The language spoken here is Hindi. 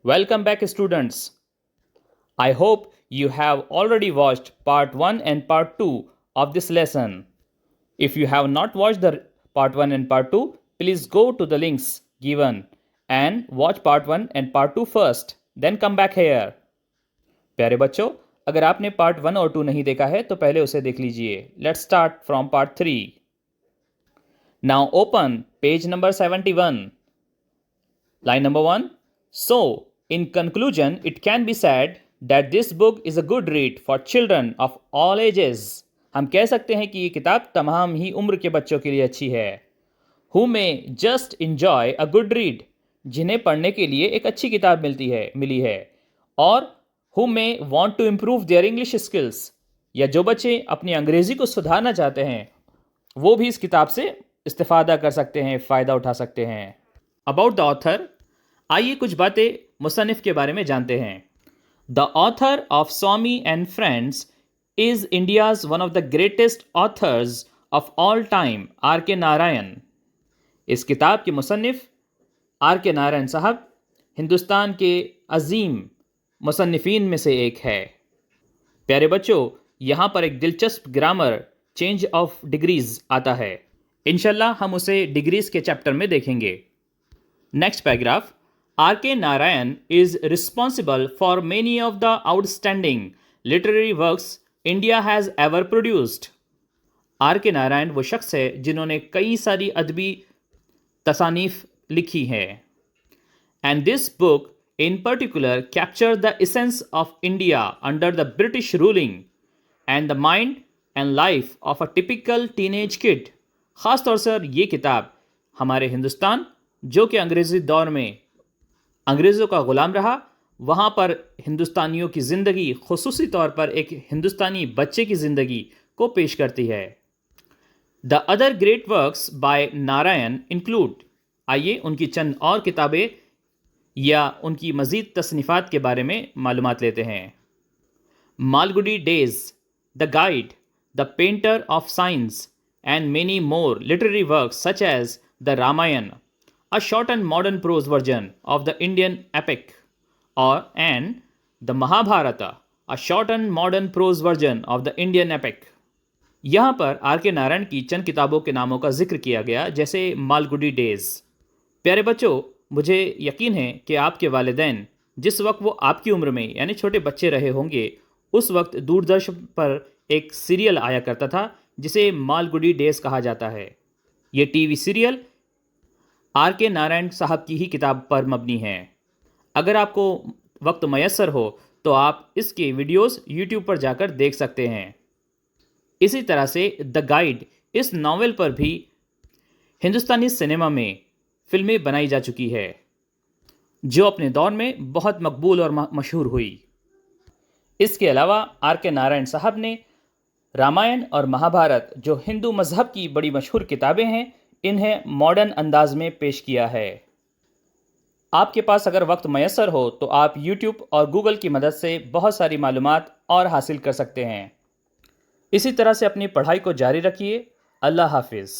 Welcome back, students. I hope you have already watched part 1 and part 2 of this lesson. If you have not watched the part 1 and part 2, please go to the links given and watch part 1 and part 2 first, then come back here. प्यारे बच्चों, अगर आपने पार्ट 1 और 2 नहीं देखा है तो पहले उसे देख लीजिए. Let's start from part 3. Now open page number 71. Line number 1. So, in conclusion, it can be said that this book is a good read for children of all ages. हम कह सकते हैं कि ये किताब तमाम ही उम्र के बच्चों के लिए अच्छी है. Who may just enjoy a good read, जिन्हें पढ़ने के लिए एक अच्छी किताब मिली है. और who may want to improve their English skills, या जो बच्चे अपनी अंग्रेजी को सुधारना चाहते हैं वो भी इस किताब से इस्तेफादा कर सकते हैं, फ़ायदा उठा सकते हैं. About the author, आइए कुछ बातें मुसन्निफ़ के बारे में जानते हैं. The author of Swami and Friends is India's one of the greatest authors of all time, R.K. Narayan. इस किताब के मुसन्निफ़ R.K. नारायण साहब हिंदुस्तान के अजीम मुसन्निफ़ीन में से एक है. प्यारे बच्चों, यहाँ पर एक दिलचस्प ग्रामर चेंज ऑफ डिग्रीज आता है. इंशाल्लाह हम उसे डिग्रीज के चैप्टर में देखेंगे. Next paragraph. R.K. Narayan is responsible for many of the outstanding literary works India has ever produced. R.K. Narayan वो शख्स है जिन्होंने कई सारी अदबी तसानीफ लिखी हैं. And this book in particular captured the essence of India under the British ruling and the mind and life of a typical teenage kid. ख़ास तौर से ये किताब हमारे हिंदुस्तान, जो कि अंग्रेज़ी दौर में अंग्रेज़ों का ग़ुलाम रहा, वहाँ पर हिंदुस्तानियों की ज़िंदगी, ख़ुसूसी तौर पर एक हिंदुस्तानी बच्चे की ज़िंदगी को पेश करती है. The other great works by Narayan include. आइए उनकी चंद और किताबें या उनकी मज़ीद तसनीफ़ात के बारे में मालूमात लेते हैं. Malgudi days, the guide, the painter of science and many more literary works such as the Ramayana, a short and modern prose version of the Indian epic, and the Mahabharata, a short and modern prose version of the Indian epic. यहाँ पर R.K. नारायण की चंद किताबों के नामों का जिक्र किया गया, जैसे मालगुडी डेज़. प्यारे बच्चों, मुझे यकीन है कि आपके वालिदैन जिस वक्त वो आपकी उम्र में यानी छोटे बच्चे रहे होंगे, उस वक्त दूरदर्शन पर एक सीरियल आया करता था जिसे मालगुडी डेज़ कहा जाता है. ये टीवी सीरियल R.K. नारायण साहब की ही किताब पर मबनी है. अगर आपको वक्त मयस्सर हो तो आप इसके वीडियोस YouTube पर जाकर देख सकते हैं. इसी तरह से द गाइड, इस नावल पर भी हिंदुस्तानी सिनेमा में फिल्में बनाई जा चुकी है, जो अपने दौर में बहुत मकबूल और मशहूर हुई. इसके अलावा R.K. नारायण साहब ने रामायण और महाभारत, जो हिंदू मज़हब की बड़ी मशहूर किताबें हैं, इन्हें मॉडर्न अंदाज में पेश किया है. आपके पास अगर वक्त मयस्सर हो तो आप YouTube और Google की मदद से बहुत सारी मालूमात और हासिल कर सकते हैं. इसी तरह से अपनी पढ़ाई को जारी रखिए. अल्लाह हाफिज़.